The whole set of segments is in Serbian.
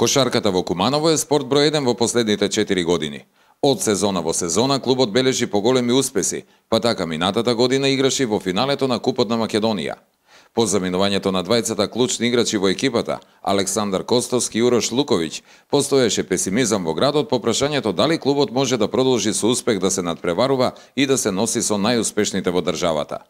Кошарката во Куманово е спорт број 1 во последните 4 години. Од сезона во сезона клубот бележи поголеми успеси, па така минатата година играше во финалето на Купот на Македонија. По заминувањето на двајцата клучни играчи во екипата, Александар Костовски и Урош Луковиќ, постоеше песимизам во градот по прашањето дали клубот може да продолжи со успех да се надпреварува и да се носи со најуспешните во државата.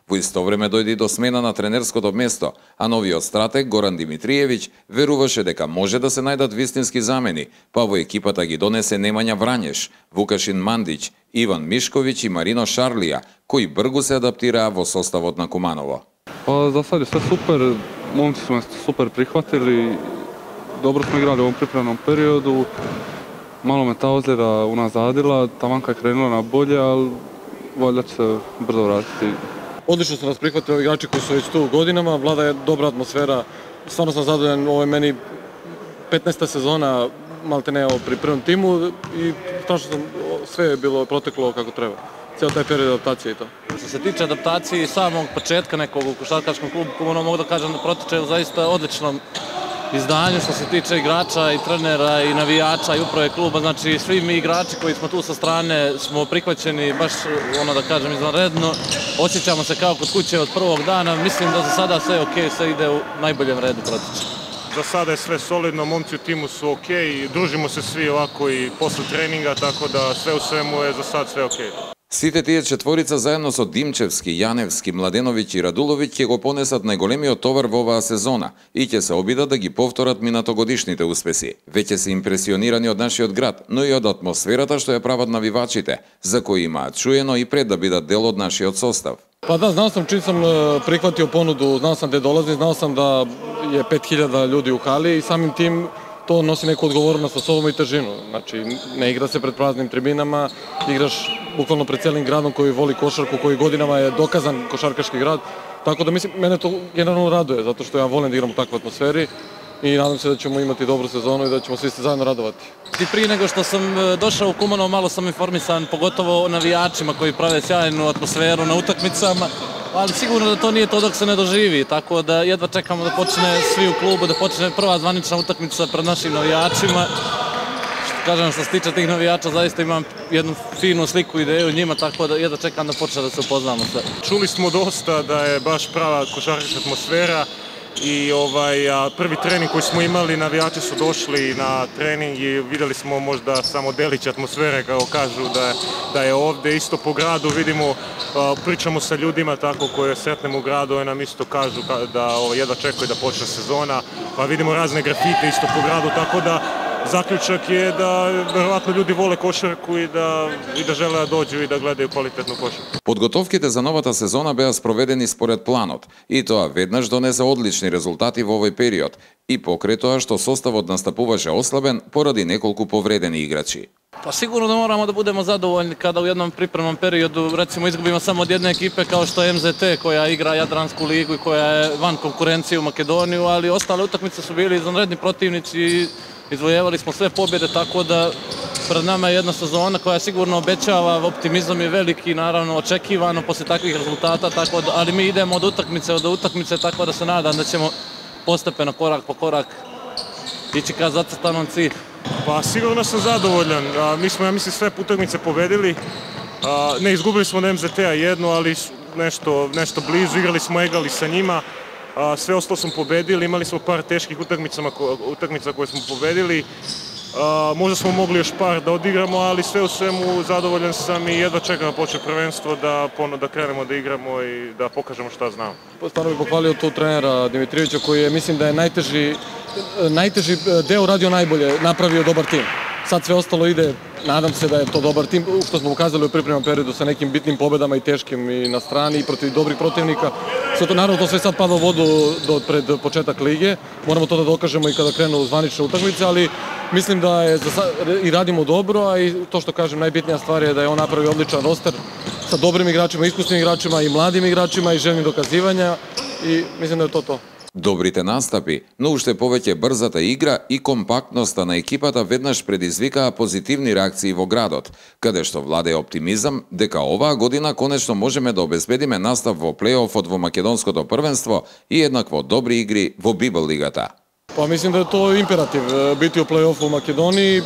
Во исто време дојде до смена на тренерското место, а новиот стратег Горан Димитриевиќ веруваше дека може да се најдат вистински замени, па во екипата ги донесе Немања Врањеш, Вукашин Мандиќ, Иван Мишковиќ и Марино Шарлија, кои бргу се адаптираа во составот на Куманово. Pa za sad je sve super, momci su nas super prihvatili, dobro smo igrali u ovom pripremnom periodu, malo me ta ozljeda unazadila, tamanka je krenula na bolje, ali valjda će se brzo vratiti. Odlično su nas prihvatili igrači koji su već tu godinama, vlada je dobra atmosfera, stvarno sam zadovoljan, ovo je meni 15. sezona maltene pri prvom timu i strašno sam, sve je bilo proteklo kako treba. Cijel taj period adaptacije i to. Što se tiče adaptacije i samog početka nekog u košarkaškom klubu, Kumanov mogu da kažem da protiče u zaista odličnom izdanju što se tiče igrača i trenera i navijača i uprave kluba. Znači svi mi igrači koji smo tu sa strane smo prihvaćeni baš da kažem izvanredno. Osjećamo se kao kod kuće od prvog dana. Mislim da za sada sve ok, sve ide u najboljem redu protiče. Za sada je sve solidno, momci u timu su ok, družimo se svi ovako i posle treninga, tako da sve u svemu je za sad sve ok. Сите тие четворица заедно со Димчевски, Јаневски, Младеновиќ и Радуловиќ ќе го понесат најголемиот товар во оваа сезона и ќе се обидат да ги повторат минатогодишните успеси. Веќе се импресионирани од нашиот град, но и од атмосферата што ја прават навивачите, за кои имаат чуено и пред да бидат дел од нашиот состав. Pa da, znao sam čim sam prihvatio ponudu, znao sam gde dolazim, znao sam da je 5000 ljudi u hali i samim tim to nosi neku odgovornost sa sobom i težinu. Znači, ne igra se pred praznim tribinama, igraš bukvalno pred celim gradom koji voli košarku, koji godinama je dokazan košarkaški grad. Tako da mislim, mene to generalno raduje, zato što ja volim da igram u takvoj atmosferi i nadam se da ćemo imati dobru sezonu i da ćemo svi se zajedno radovati. I prije nego što sam došao u Kumanovo, malo sam informisan, pogotovo o navijačima koji prave sjajnu atmosferu na utakmicama, ali sigurno da to nije to dok se ne doživi, tako da jedva čekamo da počne svi u klubu, da počne prva zvanična utakmica pred našim navijačima. Kažem, što se tiče tih navijača, zaista imam jednu finu sliku, ideju njima, tako da jedva čekam da počne da se upoznamo sve. Čuli smo dosta da je baš prava košarkaška atmosfera i prvi trening koji smo imali, navijači su došli na trening i videli smo možda samo delić atmosfere, kao kažu da je ovde isto po gradu, vidimo, pričamo sa ljudima tako koje sretnemo u gradu, oni nam isto kažu da jedva čekaju da počne sezona, pa vidimo razne grafite isto po gradu, tako da zaključak je da verovatno ljudi vole košarku и да žele da dođu и да гледају квалитетну кошарку. Подготовките за новата сезона беа спроведени според планот и тоа веднаш донесе одлични резултати во овој период и покрај тоа што составот настапуваше ослабен поради неколку повредени играчи. Pa sigurno da moramo da budemo zadovoljni kada u jednom pripremnom periodu recimo izgubimo samo od jedne ekipe kao što je MZT koja igra Jadransku ligu i koja je van konkurencije u Makedoniju, ali ostale utakmice su bili izvanredni protivnici i izvojevali smo sve pobjede, tako da pred nama je jedna sezona koja sigurno obećava, optimizam je veliki, naravno očekivano posle takvih rezultata, ali mi idemo od utakmice do utakmice, tako da se nadam da ćemo postepeno, korak po korak, ići ka zacrtanom cilju. Pa sigurno sam zadovoljan, mi smo, ja mislim, sve utakmice pobedili, ne izgubili smo od MZT-a jednu, ali nešto blizu, igrali smo egali sa njima, sve ostalo smo pobedili, imali smo par teških utakmica koje smo pobedili, možda smo mogli još par da odigramo, ali sve u svemu zadovoljan sam i jedva čekam da počne prvenstvo, da krenemo da igramo i da pokažemo šta znamo. Stvarno bih pohvalio tu trenera Dimitrijevića koji je, mislim da je najteži deo radio najbolje, napravio dobar tim. Sad sve ostalo ide, nadam se da je to dobar tim, što smo pokazali u pripremnom periodu sa nekim bitnim pobedama i teškim i na strani i protiv dobrih protivnika. Naravno, to sve sad pada u vodu pred početak lige, moramo to da dokažemo i kada krenu zvanične utakmice, ali mislim da je i radimo dobro, a i to što kažem, najbitnija stvar je da je on napravio odličan roster sa dobrim igračima, iskusnim igračima i mladim igračima i željnim dokazivanja i mislim da je to to. Добрите настапи, но уште повеќе брзата игра и компактноста на екипата веднаш предизвикаа позитивни реакции во градот, каде што владее оптимизам дека оваа година конечно можеме да обезбедиме настап во плейофот во македонското првенство и еднакво добри игри во Библ лигата. Pa mislim da je to imperativ, biti u play-offu u Makedoniji.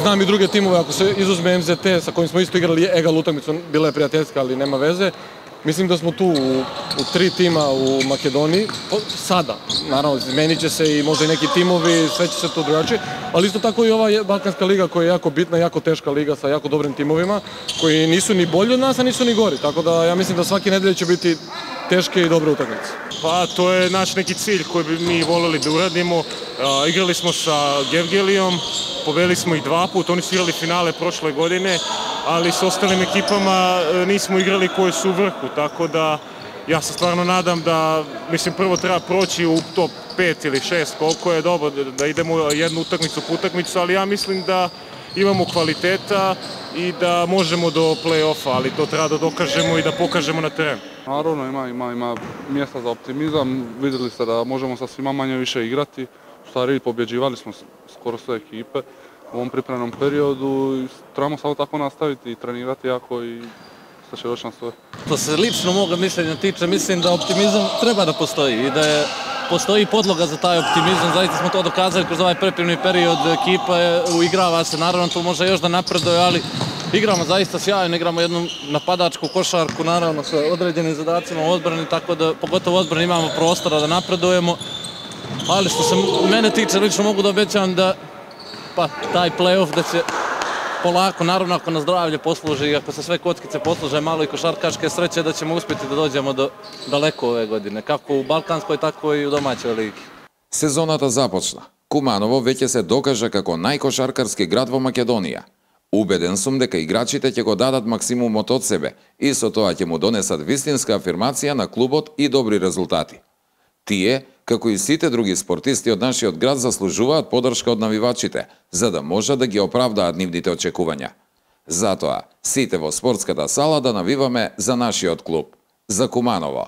Znam i druge timove, ako se izuzme MZT sa kojim smo isto igrali egal utakmicu, bila je prijateljska, ali nema veze. Mislim da smo tu u 3 tima u Makedoniji, sada, naravno, izmenit će se i možda i neki timovi, sve će se to drugačije, ali isto tako i ova Balkanska liga koja je jako bitna, jako teška liga sa jako dobrim timovima, koji nisu ni bolji od nas, a nisu ni gori, tako da ja mislim da svake nedelje će biti teške i dobre utakmice. Pa to je naš neki cilj koji bi mi voljeli da uradimo. Igrali smo sa Gevgelijom, pobedili smo ih 2 puta, oni su igrali finale prošle godine, ali s ostalim ekipama nismo igrali koji su u vrhu, tako da ja se stvarno nadam da, mislim, prvo treba proći u top 5 ili 6, koliko je dobro, da idemo jednu utakmicu po utakmicu, ali ja mislim da imamo kvaliteta i da možemo do play-offa, ali to treba da dokažemo i da pokažemo na terenu. Naravno, ima mjesta za optimizam, vidjeli ste da možemo sa svima manje više igrati, u stvari pobjeđivali smo skoro sve ekipe u ovom pripremnom periodu i trebamo samo tako nastaviti i trenirati jako i sve će doći na svoje. Što se lično moga mišljenja tiče, mislim da optimizam treba da postoji i da postoji podloga za taj optimizam. Zaista smo to dokazali kroz ovaj pripremni period, ekipa uigrava se, naravno tu može još da napreduje, ali igramo zaista sjajno, igramo jednu napadačku košarku, naravno sa određenim zadacima u odbrani, tako da pogotovo u odbrani imamo prostora da napredujemo. Ali što se mene tiče, lično mogu da obećam da taj play-off da će polako, naravno ako nas zdravlje posluži i ako se sve kockice posluže malo i košarkaške sreće, da ćemo uspjeti da dođemo do daleko ove godine, kako u balkanskoj, tako i u domaćoj ligi. Сезоната започна. Куманово веќе се докажа како најкошаркарски град во Македонија. Убеден сум дека играчите ќе го дадат максимумот од себе и со тоа ќе му донесат вистинска афирмација на клубот и добри резултати. Тие, како и сите други спортисти од нашиот град, заслужуваат поддршка од навивачите, за да можат да ги оправдаат нивните очекувања. Затоа, сите во спортската сала да навиваме за нашиот клуб, за Куманово.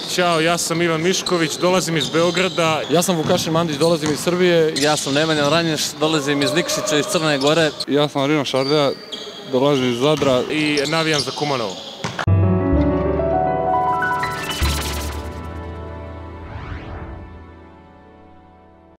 Ćao, ja sam Ivan Mišković, dolazim iz Beograda. Ja sam Vukašin Mandić, dolazim iz Srbije. Ja sam Nemanja Vranješ, dolazim iz Nikšića, iz Crne Gore. Ja sam Arino Šarlja, dolazim iz Zadra I navijam za Kumanovo.